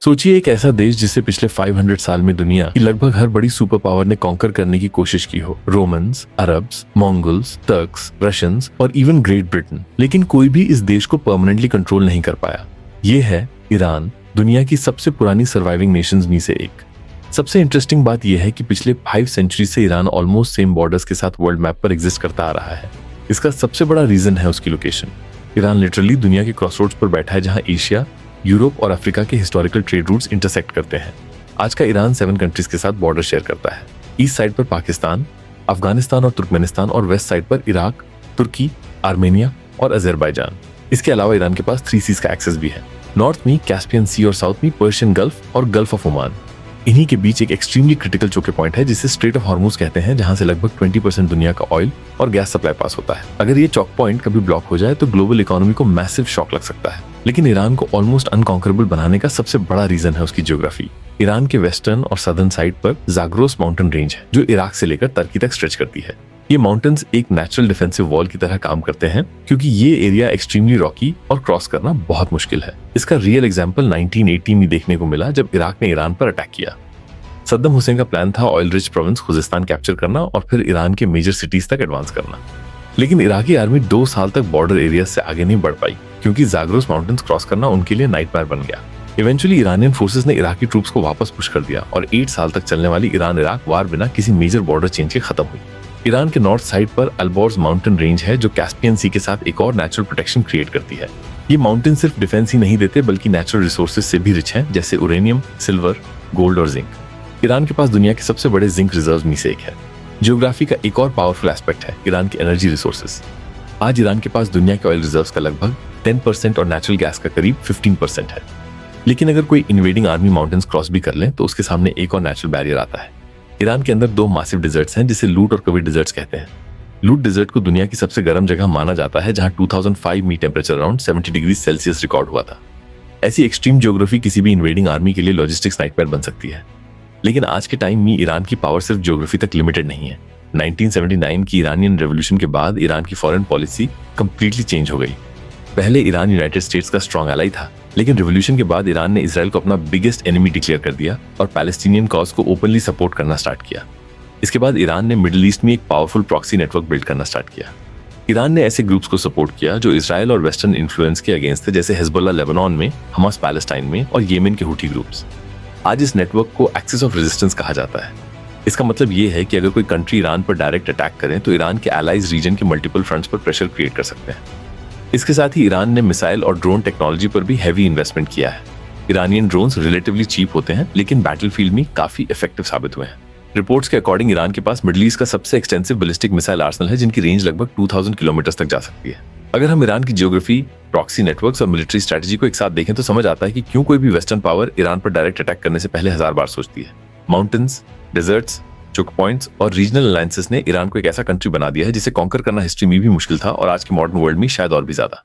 सोचिए एक ऐसा देश जिसे पिछले 500 साल में दुनिया की लगभग हर बड़ी सुपर पावर ने कॉन्कर करने की कोशिश की हो। Romans, Arabs, Mongols, Turks, Russians और इवन ग्रेट ब्रिटेन। लेकिन कोई भी इस देश को परमानेंटली कंट्रोल नहीं कर पाया। ये है ईरान, दुनिया की सबसे पुरानी सर्वाइविंग नेशंस में से एक। सबसे इंटरेस्टिंग बात यह है कि पिछले 5 सेंचुरी से ईरान ऑलमोस्ट सेम बॉर्डर्स के साथ वर्ल्ड मैप पर एग्जिस्ट करता आ रहा है। इसका सबसे बड़ा रीजन है उसकी लोकेशन। ईरान लिटरली दुनिया के क्रॉसरोड्स पर बैठा है, जहां एशिया, यूरोप और अफ्रीका के हिस्टोरिकल ट्रेड रूट्स इंटरसेक्ट करते हैं। आज का ईरान 7 कंट्रीज के साथ बॉर्डर शेयर करता है। ईस्ट साइड पर पाकिस्तान, अफगानिस्तान और तुर्कमेनिस्तान, और वेस्ट साइड पर इराक, तुर्की, आर्मेनिया और अजरबैजान। इसके अलावा ईरान के पास 3 सीज का एक्सेस भी है। नॉर्थ में कैस्पियन सी और साउथ में पर्शियन गल्फ और गल्फ ऑफ ओमान। इन्हीं के बीच एक एक्सट्रीमली क्रिटिकल चोके पॉइंट है जिसे स्ट्रेट ऑफ हॉर्मुज कहते हैं, जहां से लगभग 20% दुनिया का ऑयल और गैस सप्लाई पास होता है। अगर ये चौक पॉइंट कभी ब्लॉक हो जाए तो ग्लोबल इकोनॉमी को मैसिव शॉक लग सकता है। लेकिन ईरान को ऑलमोस्ट अनकॉन्करेबल बनाने का सबसे बड़ा रीजन है उसकी ज्योग्राफी। ईरान के वेस्टर्न और सदर्न साइड पर जाग्रोस माउंटेन रेंज है, जो इराक से लेकर तुर्की तक स्ट्रेच करती है। ये माउंटेन्स एक नेचुरल डिफेंसिव वॉल की तरह काम करते हैं, क्योंकि ये एरिया एक्सट्रीमली रॉकी और क्रॉस करना बहुत मुश्किल है। इसका रियल एग्जाम्पल 1980 में देखने को मिला, जब इराक ने ईरान पर अटैक किया। सद्दाम हुसैन का प्लान था ऑयल रिच प्रोविंस खुजिस्तान कैप्चर करना और फिर ईरान के मेजर सिटीज तक एडवांस करना। लेकिन इराकी आर्मी 2 साल तक बॉर्डर एरिया से आगे नहीं बढ़ पाई, क्योंकि जाग्रोस माउंटेन्स क्रॉस करना उनके लिए नाइटमेयर बन गया। इवेंचुअली ईरानियन फोर्सेस ने इराकी ट्रूप्स को वापस पुश कर दिया और 8 साल तक चलने वाली ईरान इराक वार बिना किसी मेजर बॉर्डर चेंज के खत्म हुई। ईरान के नॉर्थ साइड पर अल्बोर्ज माउंटेन रेंज है, जो कैस्पियन सी के साथ एक और नेचुरल प्रोटेक्शन क्रिएट करती है। ये माउंटेन सिर्फ डिफेंस ही नहीं देते, बल्कि नेचुरल रिसोर्सेज से भी रिच हैं, जैसे यूरेनियम, सिल्वर, गोल्ड और जिंक। ईरान के पास दुनिया के सबसे बड़े जिंक रिजर्व में से एक है। ज्योग्राफी का एक और पावरफुल एस्पेक्ट है ईरान के एनर्जी रिसोर्सेज। आज ईरान के पास दुनिया के ऑयल रिजर्व्स का लगभग 10% और नेचुरल गैस का करीब 15% है। लेकिन अगर कोई इन्वेडिंग आर्मी माउंटेन्स क्रॉस भी कर ले तो उसके सामने एक और नेचुरल बैरियर आता है। ईरान के अंदर 2 मासिव डिजर्ट्स हैं, जिसे लूट और कविट डिजर्ट्स कहते हैं। लूट डिजर्ट को दुनिया की सबसे गर्म जगह माना जाता है, जहां 2005 में temperature around 70 degree Celsius record हुआ था। ऐसी एक्सट्रीम ज्योग्राफी किसी भी इन्वेडिंग आर्मी के लिए लॉजिस्टिक्स नाइटमेयर बन सकती है। लेकिन आज के टाइम में ईरान की पावर सिर्फ ज्योग्राफी तक लिमिटेड नहीं है। 1979 की ईरानियन रेवोल्यूशन के बाद ईरान की फॉरेन पॉलिसी कंप्लीटली चेंज हो गई। पहले ईरान यूनाइटेड स्टेट्स का स्ट्रॉन्ग एलाई था, लेकिन रेवोल्यूशन के बाद ईरान ने इजराइल को अपना बिगेस्ट एनिमी डिक्लेयर कर दिया और पैलेस्टीनियन कॉज को ओपनली सपोर्ट करना स्टार्ट किया। इसके बाद ईरान ने मिडिल ईस्ट में एक पावरफुल प्रॉक्सी नेटवर्क बिल्ड करना स्टार्ट किया। ईरान ने ऐसे ग्रुप्स को सपोर्ट किया जो इजराइल और वेस्टर्न इन्फ्लुएंस के अगेंस्ट थे, जैसे हिजबुल्लाह लेबनान में, हमास पैलेस्टाइन में और येमेन के हुटी ग्रुप्स। आज इस नेटवर्क को एक्सिस ऑफ रेजिस्टेंस कहा जाता है। इसका मतलब ये है कि अगर कोई कंट्री ईरान पर डायरेक्ट अटैक करें तो ईरान के एलाइज रीजन के मल्टीपल फ्रंट्स पर प्रेशर क्रिएट कर सकते हैं। इसके साथ ही ईरान ने मिसाइल और ड्रोन टेक्नोलॉजी पर भी हैवी इन्वेस्टमेंट किया है। ईरानियन ड्रोन्स रिलेटिवली चीप होते हैं, लेकिन बैटलफील्ड में काफी इफेक्टिव साबित हुए हैं। रिपोर्ट्स के अकॉर्डिंग ईरान के पास मिडिल ईस्ट का सबसे एक्सटेंसिव बैलिस्टिक मिसाइल आर्सेनल है, जिनकी रेंज लगभग 2000 किलोमीटर तक जा सकती है। अगर हम ईरान की ज्योग्राफी, प्रॉक्सी नेटवर्क्स और मिलिट्री स्ट्रेटजी को एक साथ देखें तो समझ आता है कि क्यों कोई भी वेस्टर्न पावर ईरान पर डायरेक्ट अटैक करने से पहले 1000 बार सोचती है। माउंटेन्स, डेजर्ट्स, चोक पॉइंट्स और रीजनल अलायंसेस ने ईरान को एक ऐसा कंट्री बना दिया है जिसे कॉन्कर करना हिस्ट्री में भी मुश्किल था और आज के मॉडर्न वर्ल्ड में शायद और भी ज्यादा।